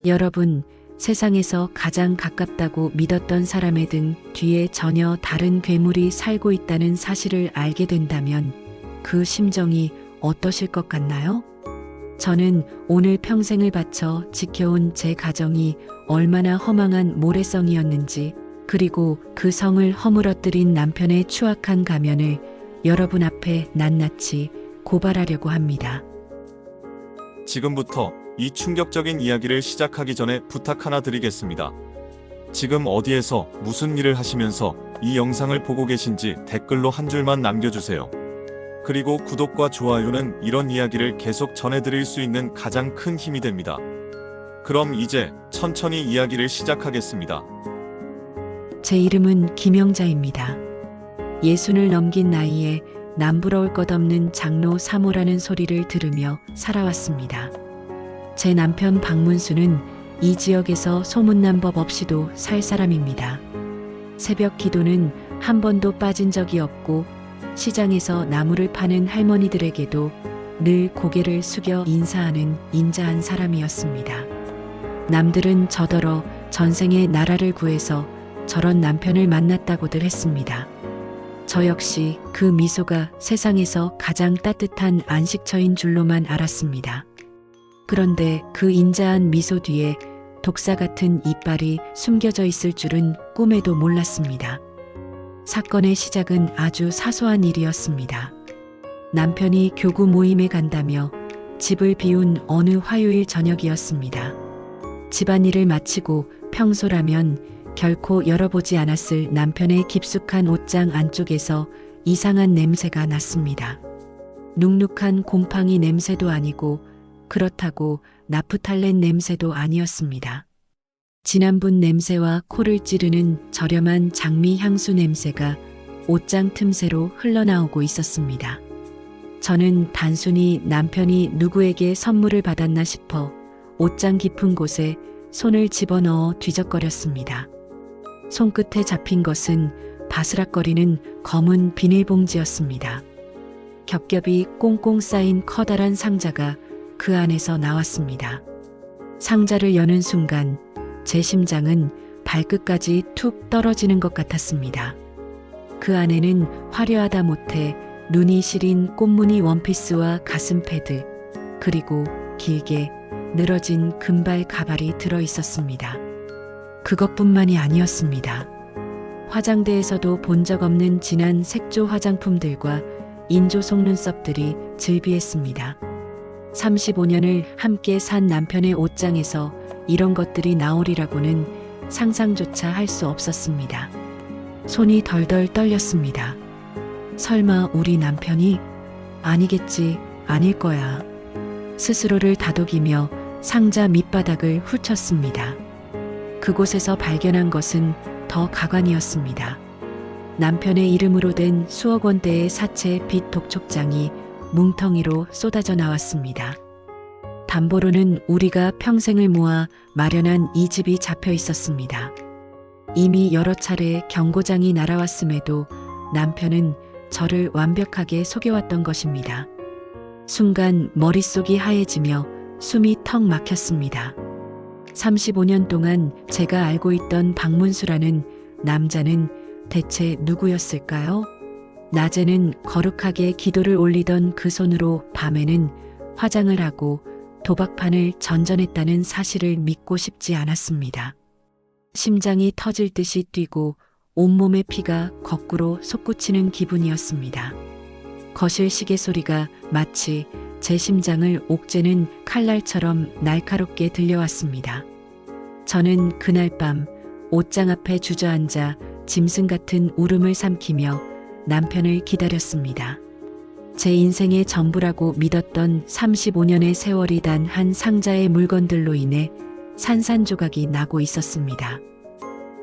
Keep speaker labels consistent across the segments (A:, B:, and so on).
A: 여러분, 세상에서 가장 가깝다고 믿었던 사람의 등 뒤에 전혀 다른 괴물이 살고 있다는 사실을 알게 된다면 그 심정이 어떠실 것 같나요? 저는 오늘 평생을 바쳐 지켜온 제 가정이 얼마나 허망한 모래성이었는지, 그리고 그 성을 허물어뜨린 남편의 추악한 가면을 여러분 앞에 낱낱이 고발하려고 합니다.
B: 지금부터 이 충격적인 이야기를 시작하기 전에 부탁 하나 드리겠습니다. 지금 어디에서 무슨 일을 하시면서 이 영상을 보고 계신지 댓글로 한 줄만 남겨주세요. 그리고 구독과 좋아요는 이런 이야기를 계속 전해드릴 수 있는 가장 큰 힘이 됩니다. 그럼 이제 천천히 이야기를 시작하겠습니다.
A: 제 이름은 김영자입니다. 60을 넘긴 나이에 남부러울 것 없는 장로 3호라는 소리를 들으며 살아왔습니다. 제 남편 박문수는 이 지역에서 소문난 법 없이도 살 사람입니다. 새벽 기도는 한 번도 빠진 적이 없고, 시장에서 나무를 파는 할머니들에게도 늘 고개를 숙여 인사하는 인자한 사람이었습니다. 남들은 저더러 전생에 나라를 구해서 저런 남편을 만났다고들 했습니다. 저 역시 그 미소가 세상에서 가장 따뜻한 안식처인 줄로만 알았습니다. 그런데 그 인자한 미소 뒤에 독사 같은 이빨이 숨겨져 있을 줄은 꿈에도 몰랐습니다. 사건의 시작은 아주 사소한 일이었습니다. 남편이 교구 모임에 간다며 집을 비운 어느 화요일 저녁이었습니다. 집안일을 마치고 평소라면 결코 열어보지 않았을 남편의 깊숙한 옷장 안쪽에서 이상한 냄새가 났습니다. 눅눅한 곰팡이 냄새도 아니고, 그렇다고 나프탈렌 냄새도 아니었습니다. 진한분 냄새와 코를 찌르는 저렴한 장미 향수 냄새가 옷장 틈새로 흘러나오고 있었습니다. 저는 단순히 남편이 누구에게 선물을 받았나 싶어 옷장 깊은 곳에 손을 집어넣어 뒤적거렸습니다. 손끝에 잡힌 것은 바스락거리는 검은 비닐봉지였습니다. 겹겹이 꽁꽁 쌓인 커다란 상자가 그 안에서 나왔습니다. 상자를 여는 순간 제 심장은 발끝까지 툭 떨어지는 것 같았습니다. 그 안에는 화려하다 못해 눈이 시린 꽃무늬 원피스와 가슴 패드, 그리고 길게 늘어진 금발 가발이 들어 있었습니다. 그것뿐만이 아니었습니다. 화장대에서도 본 적 없는 진한 색조 화장품들과 인조 속눈썹들이 즐비했습니다. 35년을 함께 산 남편의 옷장에서 이런 것들이 나오리라고는 상상조차 할 수 없었습니다. 손이 덜덜 떨렸습니다. 설마 우리 남편이? 아니겠지, 아닐 거야. 스스로를 다독이며 상자 밑바닥을 훑었습니다. 그곳에서 발견한 것은 더 가관이었습니다. 남편의 이름으로 된 수억 원대의 사채 빚 독촉장이 뭉텅이로 쏟아져 나왔습니다. 담보로는 우리가 평생을 모아 마련한 이 집이 잡혀 있었습니다. 이미 여러 차례 경고장이 날아왔음에도 남편은 저를 완벽하게 속여왔던 것입니다. 순간 머릿속이 하얘지며 숨이 턱 막혔습니다. 35년 동안 제가 알고 있던 박문수라는 남자는 대체 누구였을까요? 낮에는 거룩하게 기도를 올리던 그 손으로 밤에는 화장을 하고 도박판을 전전했다는 사실을 믿고 싶지 않았습니다. 심장이 터질 듯이 뛰고 온몸의 피가 거꾸로 솟구치는 기분이었습니다. 거실 시계 소리가 마치 제 심장을 옥죄는 칼날처럼 날카롭게 들려왔습니다. 저는 그날 밤 옷장 앞에 주저앉아 짐승 같은 울음을 삼키며 남편을 기다렸습니다. 제 인생의 전부라고 믿었던 35년의 세월이 단 한 상자의 물건들로 인해 산산조각이 나고 있었습니다.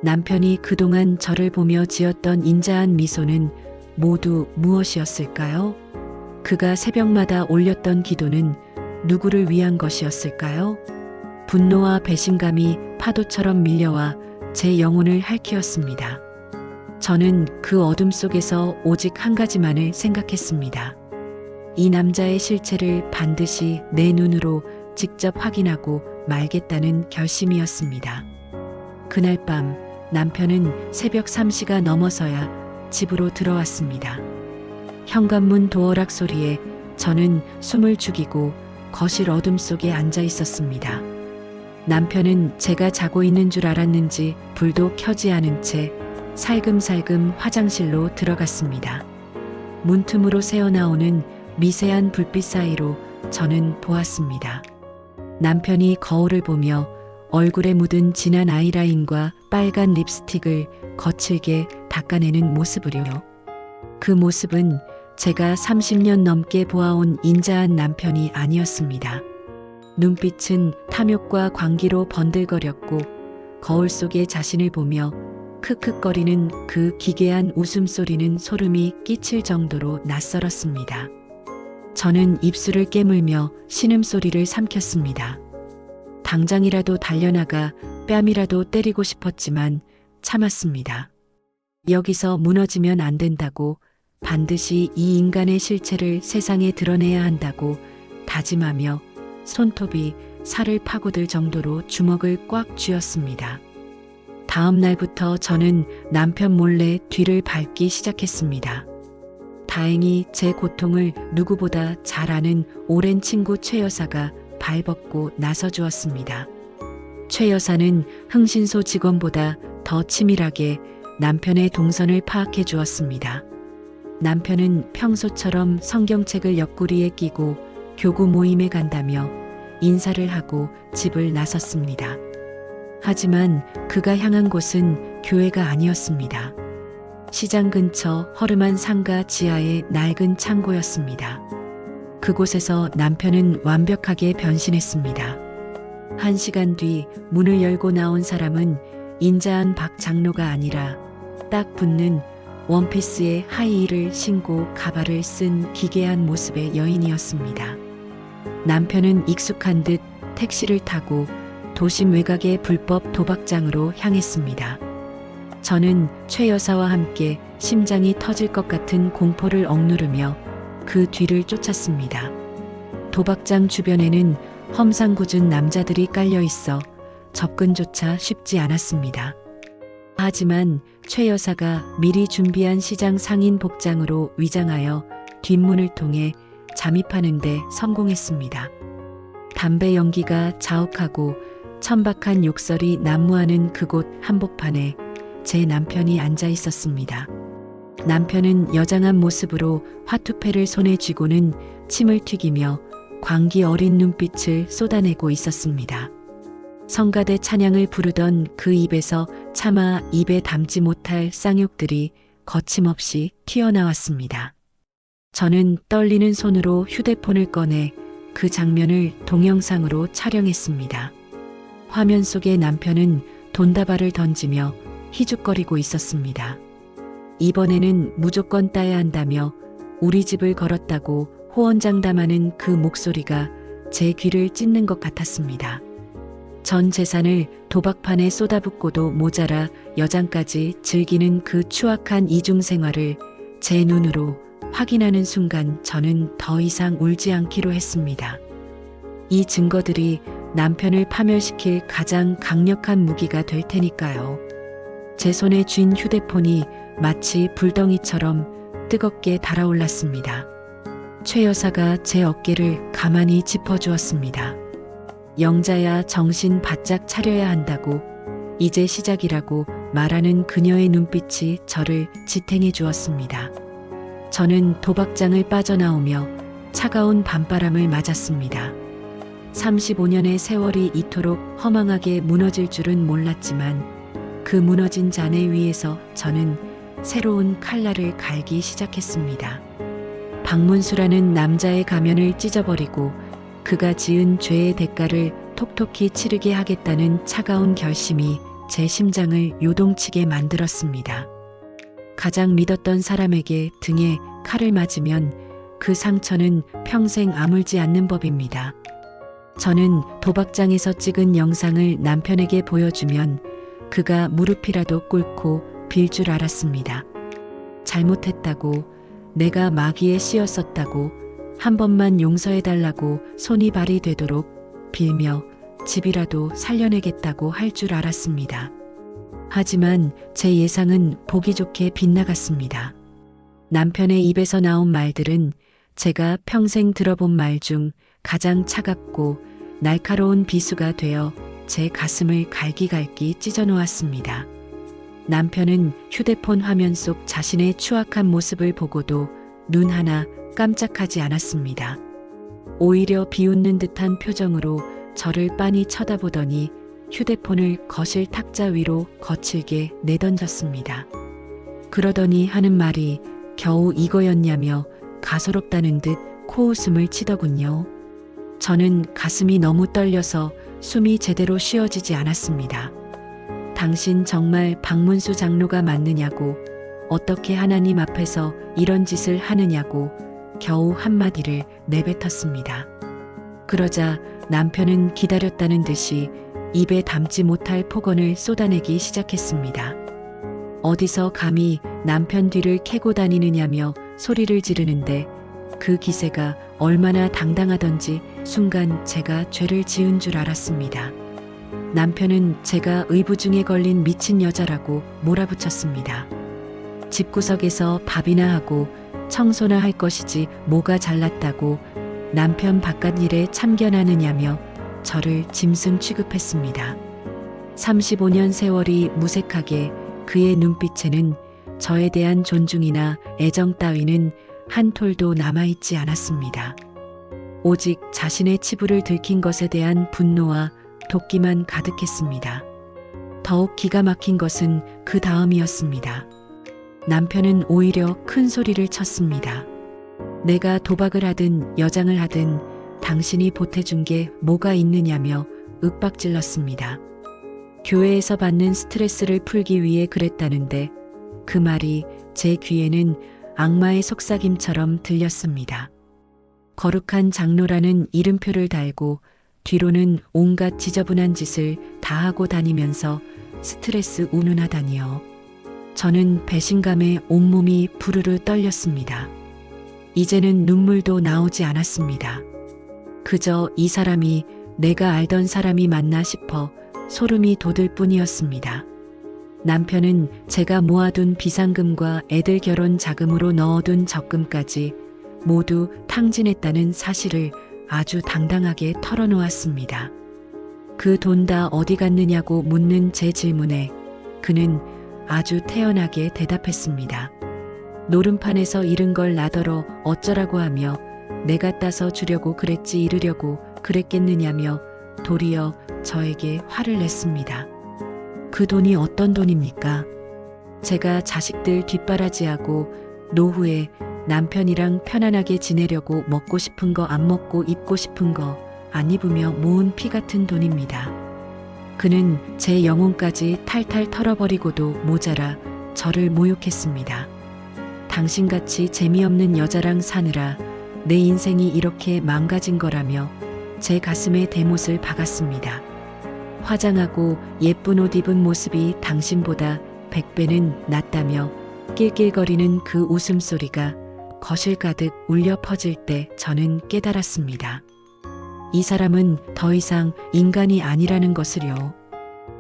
A: 남편이 그동안 저를 보며 지었던 인자한 미소는 모두 무엇이었을까요? 그가 새벽마다 올렸던 기도는 누구를 위한 것이었을까요? 분노와 배신감이 파도처럼 밀려와 제 영혼을 핥히었습니다. 저는 그 어둠 속에서 오직 한 가지만을 생각했습니다. 이 남자의 실체를 반드시 내 눈으로 직접 확인하고 말겠다는 결심이었습니다. 그날 밤 남편은 새벽 3시가 넘어서야 집으로 들어왔습니다. 현관문 도어락 소리에 저는 숨을 죽이고 거실 어둠 속에 앉아 있었습니다. 남편은 제가 자고 있는 줄 알았는지 불도 켜지 않은 채 살금살금 화장실로 들어갔습니다. 문틈으로 새어나오는 미세한 불빛 사이로 저는 보았습니다. 남편이 거울을 보며 얼굴에 묻은 진한 아이라인과 빨간 립스틱을 거칠게 닦아내는 모습을요. 그 모습은 제가 30년 넘게 보아온 인자한 남편이 아니었습니다. 눈빛은 탐욕과 광기로 번들거렸고 거울 속의 자신을 보며 크크거리는 그 기괴한 웃음소리는 소름이 끼칠 정도로 낯설었습니다. 저는 입술을 깨물며 신음소리를 삼켰습니다. 당장이라도 달려나가 뺨이라도 때리고 싶었지만 참았습니다. 여기서 무너지면 안 된다고, 반드시 이 인간의 실체를 세상에 드러내야 한다고 다짐하며 손톱이 살을 파고들 정도로 주먹을 꽉 쥐었습니다. 다음 날부터 저는 남편 몰래 뒤를 밟기 시작했습니다. 다행히 제 고통을 누구보다 잘 아는 오랜 친구 최 여사가 발벗고 나서주었습니다. 최 여사는 흥신소 직원보다 더 치밀하게 남편의 동선을 파악해 주었습니다. 남편은 평소처럼 성경책을 옆구리에 끼고 교구 모임에 간다며 인사를 하고 집을 나섰습니다. 하지만 그가 향한 곳은 교회가 아니었습니다. 시장 근처 허름한 상가 지하의 낡은 창고였습니다. 그곳에서 남편은 완벽하게 변신했습니다. 1시간 뒤 문을 열고 나온 사람은 인자한 박 장로가 아니라 딱 붙는 원피스에 하이힐을 신고 가발을 쓴 기괴한 모습의 여인이었습니다. 남편은 익숙한 듯 택시를 타고 도심 외곽의 불법 도박장으로 향했습니다. 저는 최 여사와 함께 심장이 터질 것 같은 공포를 억누르며 그 뒤를 쫓았습니다. 도박장 주변에는 험상궂은 남자들이 깔려 있어 접근조차 쉽지 않았습니다. 하지만 최 여사가 미리 준비한 시장 상인 복장으로 위장하여 뒷문을 통해 잠입하는 데 성공했습니다. 담배 연기가 자욱하고 천박한 욕설이 난무하는 그곳 한복판에 제 남편이 앉아 있었습니다. 남편은 여장한 모습으로 화투패를 손에 쥐고는 침을 튀기며 광기 어린 눈빛을 쏟아내고 있었습니다. 성가대 찬양을 부르던 그 입에서 차마 입에 담지 못할 쌍욕들이 거침없이 튀어나왔습니다. 저는 떨리는 손으로 휴대폰을 꺼내 그 장면을 동영상으로 촬영했습니다. 화면 속의 남편은 돈다발을 던지며 희죽거리고 있었습니다. 이번에는 무조건 따야 한다며 우리 집을 걸었다고 호언장담하는 그 목소리가 제 귀를 찢는 것 같았습니다. 전 재산을 도박판에 쏟아붓고도 모자라 여장까지 즐기는 그 추악한 이중생활을 제 눈으로 확인하는 순간 저는 더 이상 울지 않기로 했습니다. 이 증거들이 남편을 파멸시킬 가장 강력한 무기가 될 테니까요. 제 손에 쥔 휴대폰이 마치 불덩이처럼 뜨겁게 달아올랐습니다. 최 여사가 제 어깨를 가만히 짚어주었습니다. 영자야, 정신 바짝 차려야 한다고, 이제 시작이라고 말하는 그녀의 눈빛이 저를 지탱해 주었습니다. 저는 도박장을 빠져나오며 차가운 밤바람을 맞았습니다. 35년의 세월이 이토록 허망하게 무너질 줄은 몰랐지만 그 무너진 잔해 위에서 저는 새로운 칼날을 갈기 시작했습니다. 박문수라는 남자의 가면을 찢어버리고 그가 지은 죄의 대가를 톡톡히 치르게 하겠다는 차가운 결심이 제 심장을 요동치게 만들었습니다. 가장 믿었던 사람에게 등에 칼을 맞으면 그 상처는 평생 아물지 않는 법입니다. 저는 도박장에서 찍은 영상을 남편에게 보여주면 그가 무릎이라도 꿇고 빌 줄 알았습니다. 잘못했다고, 내가 마귀에 씌었었다고, 한 번만 용서해달라고 손이 발이 되도록 빌며 집이라도 살려내겠다고 할 줄 알았습니다. 하지만 제 예상은 보기 좋게 빗나갔습니다. 남편의 입에서 나온 말들은 제가 평생 들어본 말 중 가장 차갑고 날카로운 비수가 되어 제 가슴을 갈기갈기 찢어놓았습니다. 남편은 휴대폰 화면 속 자신의 추악한 모습을 보고도 눈 하나 깜짝하지 않았습니다. 오히려 비웃는 듯한 표정으로 저를 빤히 쳐다보더니 휴대폰을 거실 탁자 위로 거칠게 내던졌습니다. 그러더니 하는 말이 겨우 이거였냐며 가소롭다는 듯 코웃음을 치더군요. 저는 가슴이 너무 떨려서 숨이 제대로 쉬어지지 않았습니다. 당신 정말 박문수 장로가 맞느냐고, 어떻게 하나님 앞에서 이런 짓을 하느냐고 겨우 한마디를 내뱉었습니다. 그러자 남편은 기다렸다는 듯이 입에 담지 못할 폭언을 쏟아내기 시작했습니다. 어디서 감히 남편 뒤를 캐고 다니느냐며 소리를 지르는데 그 기세가 얼마나 당당하던지 순간 제가 죄를 지은 줄 알았습니다. 남편은 제가 의부중에 걸린 미친 여자라고 몰아붙였습니다. 집구석에서 밥이나 하고 청소나 할 것이지 뭐가 잘났다고 남편 바깥 일에 참견하느냐며 저를 짐승 취급했습니다. 35년 세월이 무색하게 그의 눈빛에는 저에 대한 존중이나 애정 따위는 한 톨도 남아있지 않았습니다. 오직 자신의 치부를 들킨 것에 대한 분노와 도끼만 가득했습니다. 더욱 기가 막힌 것은 그 다음이었습니다. 남편은 오히려 큰 소리를 쳤습니다. 내가 도박을 하든 여장을 하든 당신이 보태준 게 뭐가 있느냐며 윽박질렀습니다. 교회에서 받는 스트레스를 풀기 위해 그랬다는데 그 말이 제 귀에는 악마의 속삭임처럼 들렸습니다. 거룩한 장로라는 이름표를 달고 뒤로는 온갖 지저분한 짓을 다 하고 다니면서 스트레스 운운하다니요. 저는 배신감에 온몸이 부르르 떨렸습니다. 이제는 눈물도 나오지 않았습니다. 그저 이 사람이 내가 알던 사람이 맞나 싶어 소름이 돋을 뿐이었습니다. 남편은 제가 모아둔 비상금과 애들 결혼 자금으로 넣어둔 적금까지 모두 탕진했다는 사실을 아주 당당하게 털어놓았습니다. 그 돈 다 어디 갔느냐고 묻는 제 질문에 그는 아주 태연하게 대답했습니다. 노름판에서 잃은 걸 나더러 어쩌라고 하며 내가 따서 주려고 그랬지 잃으려고 그랬겠느냐며 도리어 저에게 화를 냈습니다. 그 돈이 어떤 돈입니까? 제가 자식들 뒷바라지하고 노후에 남편이랑 편안하게 지내려고 먹고 싶은 거 안 먹고 입고 싶은 거 안 입으며 모은 피 같은 돈입니다. 그는 제 영혼까지 탈탈 털어버리고도 모자라 저를 모욕했습니다. 당신같이 재미없는 여자랑 사느라 내 인생이 이렇게 망가진 거라며 제 가슴에 대못을 박았습니다. 화장하고 예쁜 옷 입은 모습이 당신보다 100배는 낫다며 낄낄거리는 그 웃음소리가 거실 가득 울려 퍼질 때 저는 깨달았습니다. 이 사람은 더 이상 인간이 아니라는 것을요.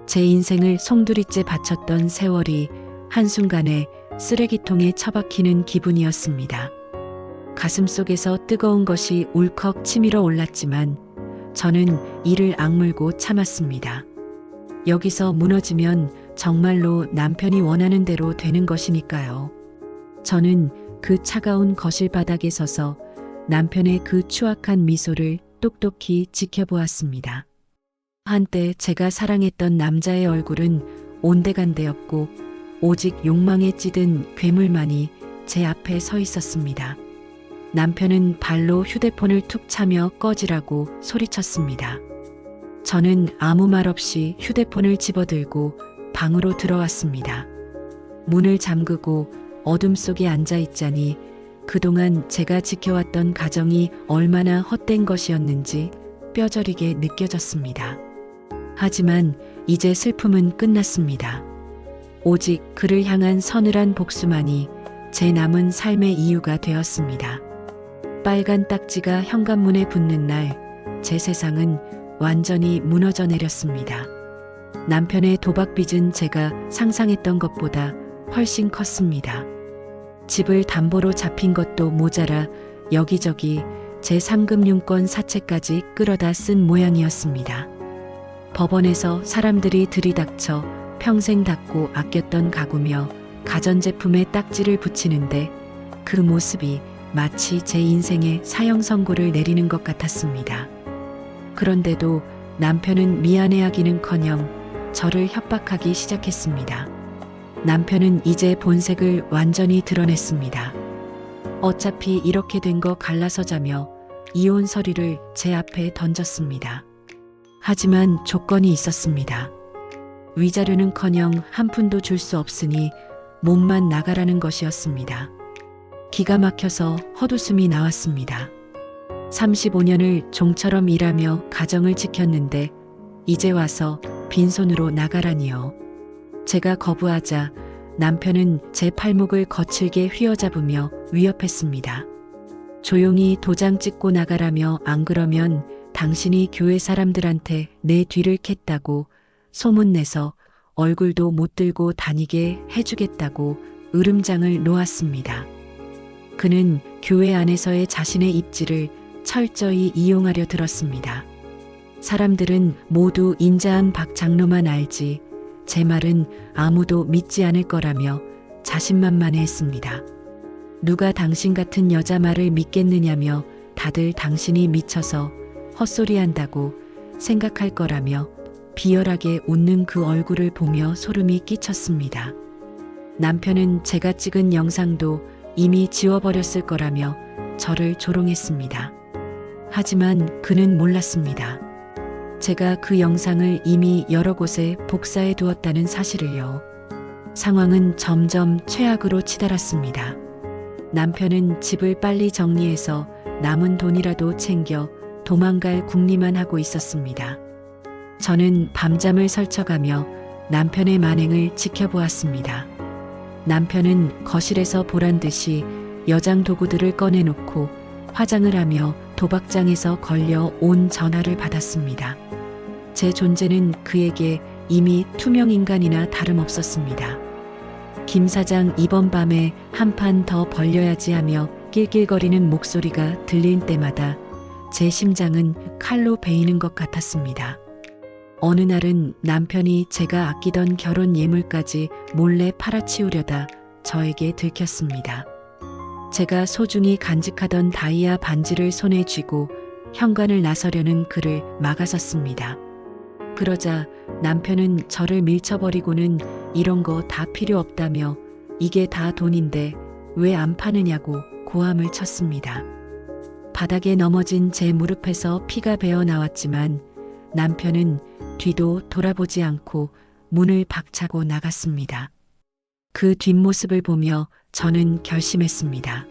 A: 제 인생을 송두리째 바쳤던 세월이 한순간에 쓰레기통에 처박히는 기분이었습니다. 가슴속에서 뜨거운 것이 울컥 치밀어 올랐지만 저는 이를 악물고 참았습니다. 여기서 무너지면 정말로 남편이 원하는 대로 되는 것이니까요. 저는 그 차가운 거실 바닥에 서서 남편의 그 추악한 미소를 똑똑히 지켜보았습니다. 한때 제가 사랑했던 남자의 얼굴은 온데간데였고 오직 욕망에 찌든 괴물만이 제 앞에 서 있었습니다. 남편은 발로 휴대폰을 툭 차며 꺼지라고 소리쳤습니다. 저는 아무 말 없이 휴대폰을 집어들고 방으로 들어왔습니다. 문을 잠그고 어둠 속에 앉아 있자니 그동안 제가 지켜왔던 가정이 얼마나 헛된 것이었는지 뼈저리게 느껴졌습니다. 하지만 이제 슬픔은 끝났습니다. 오직 그를 향한 서늘한 복수만이 제 남은 삶의 이유가 되었습니다. 빨간 딱지가 현관문에 붙는 날, 제 세상은 완전히 무너져 내렸습니다. 남편의 도박빚은 제가 상상했던 것보다 훨씬 컸습니다. 집을 담보로 잡힌 것도 모자라 여기저기 제 상금융권 사채까지 끌어다 쓴 모양이었습니다. 법원에서 사람들이 들이닥쳐 평생 닦고 아꼈던 가구며 가전제품에 딱지를 붙이는데 그 모습이 마치 제 인생에 사형 선고를 내리는 것 같았습니다. 그런데도 남편은 미안해하기는커녕 저를 협박하기 시작했습니다. 남편은 이제 본색을 완전히 드러냈습니다. 어차피 이렇게 된 거 갈라서자며 이혼 서류를 제 앞에 던졌습니다. 하지만 조건이 있었습니다. 위자료는커녕 한 푼도 줄 수 없으니 몸만 나가라는 것이었습니다. 기가 막혀서 헛웃음이 나왔습니다. 35년을 종처럼 일하며 가정을 지켰는데 이제 와서 빈손으로 나가라니요. 제가 거부하자 남편은 제 팔목을 거칠게 휘어잡으며 위협했습니다. 조용히 도장 찍고 나가라며 안 그러면 당신이 교회 사람들한테 내 뒤를 캤다고 소문내서 얼굴도 못 들고 다니게 해주겠다고 으름장을 놓았습니다. 그는 교회 안에서의 자신의 입지를 철저히 이용하려 들었습니다. 사람들은 모두 인자한 박 장로만 알지 제 말은 아무도 믿지 않을 거라며 자신만만해했습니다. 누가 당신 같은 여자 말을 믿겠느냐며 다들 당신이 미쳐서 헛소리한다고 생각할 거라며 비열하게 웃는 그 얼굴을 보며 소름이 끼쳤습니다. 남편은 제가 찍은 영상도 이미 지워버렸을 거라며 저를 조롱했습니다. 하지만 그는 몰랐습니다. 제가 그 영상을 이미 여러 곳에 복사해 두었다는 사실을요. 상황은 점점 최악으로 치달았습니다. 남편은 집을 빨리 정리해서 남은 돈이라도 챙겨 도망갈 궁리만 하고 있었습니다. 저는 밤잠을 설쳐가며 남편의 만행을 지켜보았습니다. 남편은 거실에서 보란 듯이 여장 도구들을 꺼내놓고 화장을 하며 도박장에서 걸려 온 전화를 받았습니다. 제 존재는 그에게 이미 투명인간이나 다름없었습니다. 김 사장 이번 밤에 한 판 더 벌려야지 하며 낄낄거리는 목소리가 들릴 때마다 제 심장은 칼로 베이는 것 같았습니다. 어느 날은 남편이 제가 아끼던 결혼 예물까지 몰래 팔아치우려다 저에게 들켰습니다. 제가 소중히 간직하던 다이아 반지를 손에 쥐고 현관을 나서려는 그를 막아섰습니다. 그러자 남편은 저를 밀쳐버리고는 이런 거 다 필요 없다며 이게 다 돈인데 왜 안 파느냐고 고함을 쳤습니다. 바닥에 넘어진 제 무릎에서 피가 배어 나왔지만 남편은 뒤도 돌아보지 않고 문을 박차고 나갔습니다. 그 뒷모습을 보며 저는 결심했습니다.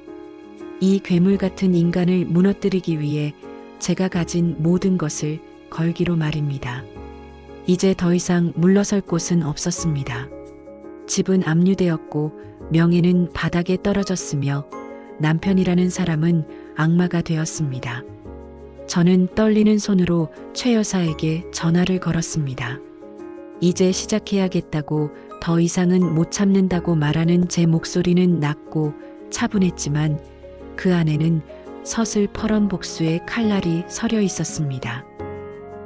A: 이 괴물 같은 인간을 무너뜨리기 위해 제가 가진 모든 것을 걸기로 말입니다. 이제 더 이상 물러설 곳은 없었습니다. 집은 압류되었고 명예는 바닥에 떨어졌으며 남편이라는 사람은 악마가 되었습니다. 저는 떨리는 손으로 최 여사에게 전화를 걸었습니다. 이제 시작해야겠다고 더 이상은 못 참는다고 말하는 제 목소리는 낮고 차분했지만 그 안에는 서슬퍼런 복수의 칼날이 서려 있었습니다.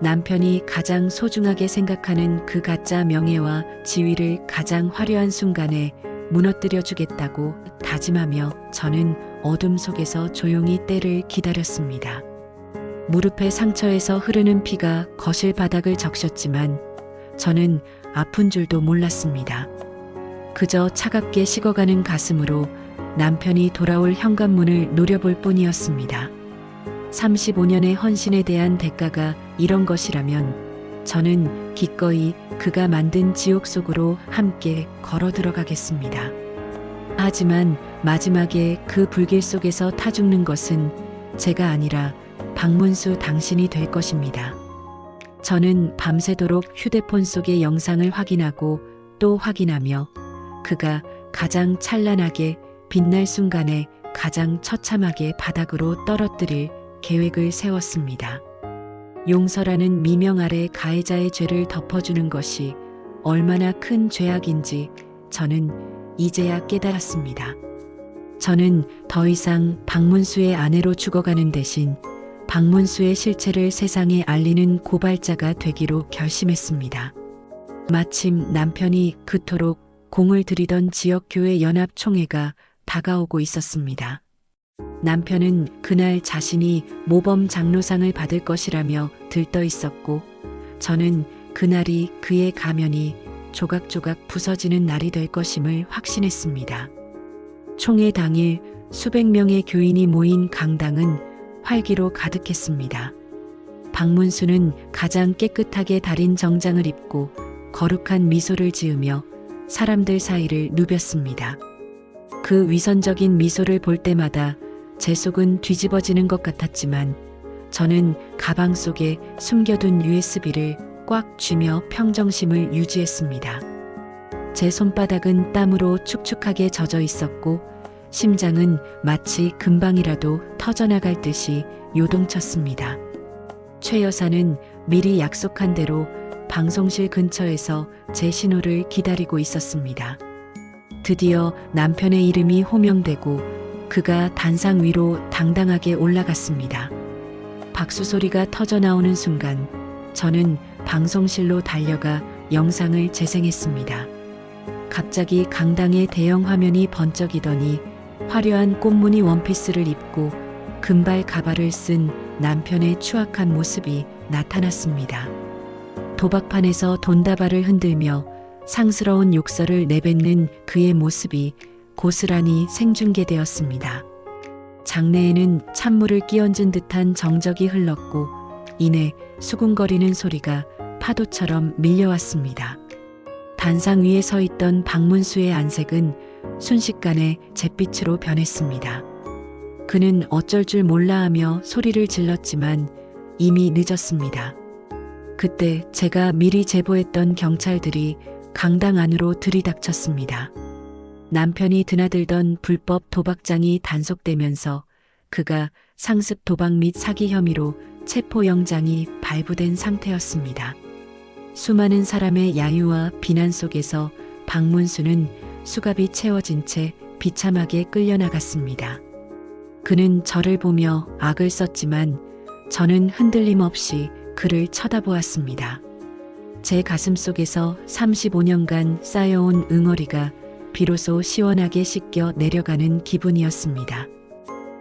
A: 남편이 가장 소중하게 생각하는 그 가짜 명예와 지위를 가장 화려한 순간에 무너뜨려 주겠다고 다짐하며 저는 어둠 속에서 조용히 때를 기다렸습니다. 무릎의 상처에서 흐르는 피가 거실 바닥을 적셨지만 저는 아픈 줄도 몰랐습니다. 그저 차갑게 식어가는 가슴으로 남편이 돌아올 현관문을 노려볼 뿐이었습니다. 35년의 헌신에 대한 대가가 이런 것이라면 저는 기꺼이 그가 만든 지옥 속으로 함께 걸어 들어가겠습니다. 하지만 마지막에 그 불길 속에서 타 죽는 것은 제가 아니라 박문수 당신이 될 것입니다. 저는 밤새도록 휴대폰 속의 영상을 확인하고 또 확인하며 그가 가장 찬란하게 빛날 순간에 가장 처참하게 바닥으로 떨어뜨릴 계획을 세웠습니다. 용서라는 미명 아래 가해자의 죄를 덮어주는 것이 얼마나 큰 죄악인지 저는 이제야 깨달았습니다. 저는 더 이상 박문수의 아내로 죽어가는 대신 박문수의 실체를 세상에 알리는 고발자가 되기로 결심했습니다. 마침 남편이 그토록 공을 들이던 지역교회 연합총회가 다가오고 있었습니다. 남편은 그날 자신이 모범 장로상을 받을 것이라며 들떠 있었고, 저는 그날이 그의 가면이 조각조각 부서지는 날이 될 것임을 확신했습니다. 총회 당일 수백 명의 교인이 모인 강당은 활기로 가득했습니다. 박문수는 가장 깨끗하게 다린 정장을 입고 거룩한 미소를 지으며 사람들 사이를 누볐습니다. 그 위선적인 미소를 볼 때마다 제 속은 뒤집어지는 것 같았지만 저는 가방 속에 숨겨둔 USB를 꽉 쥐며 평정심을 유지했습니다. 제 손바닥은 땀으로 축축하게 젖어 있었고 심장은 마치 금방이라도 터져나갈 듯이 요동쳤습니다. 최 여사는 미리 약속한 대로 방송실 근처에서 제 신호를 기다리고 있었습니다. 드디어 남편의 이름이 호명되고 그가 단상 위로 당당하게 올라갔습니다. 박수 소리가 터져 나오는 순간 저는 방송실로 달려가 영상을 재생했습니다. 갑자기 강당의 대형 화면이 번쩍이더니 화려한 꽃무늬 원피스를 입고 금발 가발을 쓴 남편의 추악한 모습이 나타났습니다. 도박판에서 돈다발을 흔들며 상스러운 욕설을 내뱉는 그의 모습이 고스란히 생중계되었습니다. 장내에는 찬물을 끼얹은 듯한 정적이 흘렀고 이내 수군거리는 소리가 파도처럼 밀려왔습니다. 단상 위에 서 있던 박문수의 안색은 순식간에 잿빛으로 변했습니다. 그는 어쩔 줄 몰라 하며 소리를 질렀지만 이미 늦었습니다. 그때 제가 미리 제보했던 경찰들이 강당 안으로 들이닥쳤습니다. 남편이 드나들던 불법 도박장이 단속되면서 그가 상습 도박 및 사기 혐의로 체포영장이 발부된 상태였습니다. 수많은 사람의 야유와 비난 속에서 박문수는 수갑이 채워진 채 비참하게 끌려나갔습니다. 그는 저를 보며 악을 썼지만 저는 흔들림 없이 그를 쳐다보았습니다. 제 가슴 속에서 35년간 쌓여온 응어리가 비로소 시원하게 씻겨 내려가는 기분이었습니다.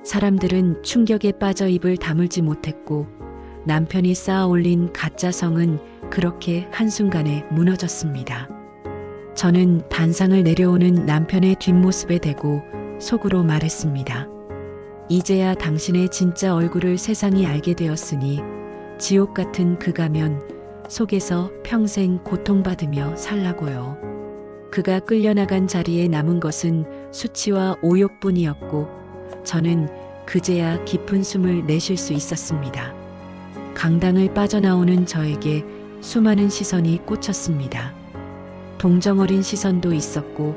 A: 사람들은 충격에 빠져 입을 다물지 못했고 남편이 쌓아 올린 가짜 성은 그렇게 한순간에 무너졌습니다. 저는 단상을 내려오는 남편의 뒷모습에 대고 속으로 말했습니다. 이제야 당신의 진짜 얼굴을 세상이 알게 되었으니 지옥 같은 그 가면 속에서 평생 고통받으며 살라고요. 그가 끌려나간 자리에 남은 것은 수치와 오욕뿐이었고 저는 그제야 깊은 숨을 내쉴 수 있었습니다. 강당을 빠져나오는 저에게 수많은 시선이 꽂혔습니다. 동정어린 시선도 있었고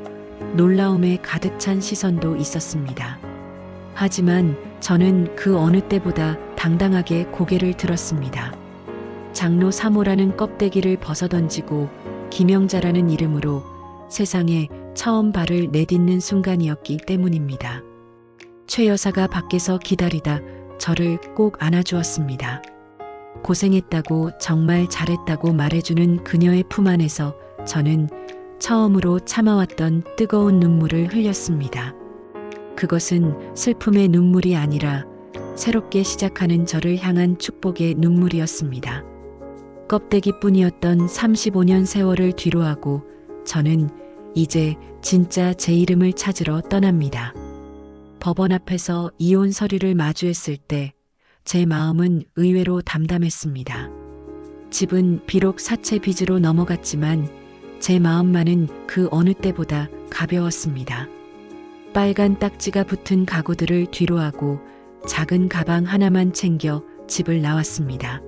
A: 놀라움에 가득 찬 시선도 있었습니다. 하지만 저는 그 어느 때보다 당당하게 고개를 들었습니다. 장로 3호라는 껍데기를 벗어던지고 김영자라는 이름으로 세상에 처음 발을 내딛는 순간이었기 때문입니다. 최 여사가 밖에서 기다리다 저를 꼭 안아주었습니다. 고생했다고 정말 잘했다고 말해주는 그녀의 품 안에서 저는 처음으로 참아왔던 뜨거운 눈물을 흘렸습니다. 그것은 슬픔의 눈물이 아니라 새롭게 시작하는 저를 향한 축복의 눈물이었습니다. 껍데기뿐이었던 35년 세월을 뒤로하고 저는 이제 진짜 제 이름을 찾으러 떠납니다. 법원 앞에서 이혼 서류를 마주했을 때 제 마음은 의외로 담담했습니다. 집은 비록 사채 빚으로 넘어갔지만 제 마음만은 그 어느 때보다 가벼웠습니다. 빨간 딱지가 붙은 가구들을 뒤로하고 작은 가방 하나만 챙겨 집을 나왔습니다.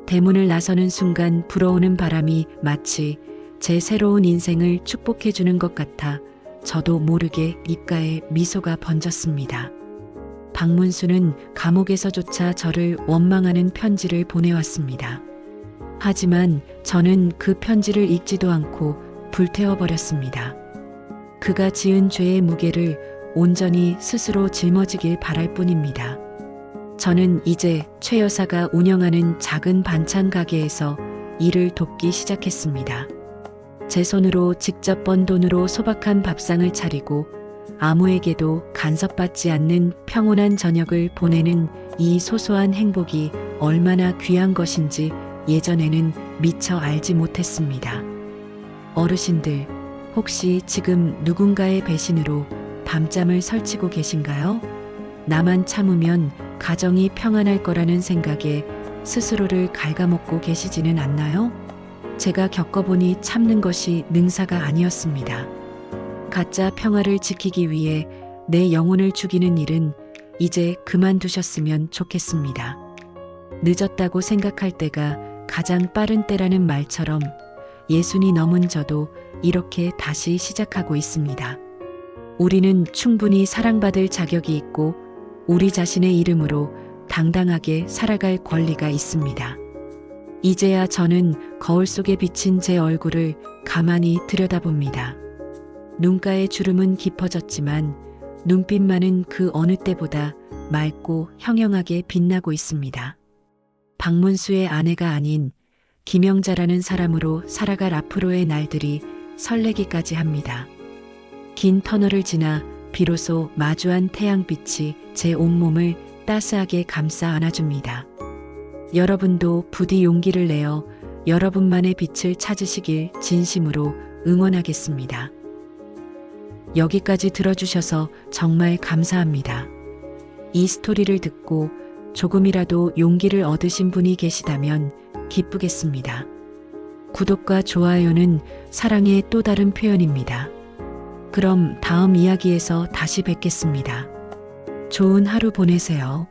A: 대문을 나서는 순간 불어오는 바람이 마치 제 새로운 인생을 축복해주는 것 같아 저도 모르게 입가에 미소가 번졌습니다. 박문수는 감옥에서조차 저를 원망하는 편지를 보내왔습니다. 하지만 저는 그 편지를 읽지도 않고 불태워버렸습니다. 그가 지은 죄의 무게를 온전히 스스로 짊어지길 바랄 뿐입니다. 저는 이제 최 여사가 운영하는 작은 반찬 가게에서 일을 돕기 시작했습니다. 제 손으로 직접 번 돈으로 소박한 밥상을 차리고 아무에게도 간섭받지 않는 평온한 저녁을 보내는 이 소소한 행복이 얼마나 귀한 것인지 예전에는 미처 알지 못했습니다. 어르신들, 혹시 지금 누군가의 배신으로 밤잠을 설치고 계신가요? 나만 참으면 가정이 평안할 거라는 생각에 스스로를 갉아먹고 계시지는 않나요? 제가 겪어보니 참는 것이 능사가 아니었습니다. 가짜 평화를 지키기 위해 내 영혼을 죽이는 일은 이제 그만두셨으면 좋겠습니다. 늦었다고 생각할 때가 가장 빠른 때라는 말처럼 60이 넘은 저도 이렇게 다시 시작하고 있습니다. 우리는 충분히 사랑받을 자격이 있고 우리 자신의 이름으로 당당하게 살아갈 권리가 있습니다. 이제야 저는 거울 속에 비친 제 얼굴을 가만히 들여다봅니다. 눈가의 주름은 깊어졌지만 눈빛만은 그 어느 때보다 맑고 형형하게 빛나고 있습니다. 박문수의 아내가 아닌 김영자라는 사람으로 살아갈 앞으로의 날들이 설레기까지 합니다. 긴 터널을 지나 비로소 마주한 태양빛이 제 온몸을 따스하게 감싸 안아줍니다. 여러분도 부디 용기를 내어 여러분만의 빛을 찾으시길 진심으로 응원하겠습니다. 여기까지 들어주셔서 정말 감사합니다. 이 스토리를 듣고 조금이라도 용기를 얻으신 분이 계시다면 기쁘겠습니다. 구독과 좋아요는 사랑의 또 다른 표현입니다. 그럼 다음 이야기에서 다시 뵙겠습니다. 좋은 하루 보내세요.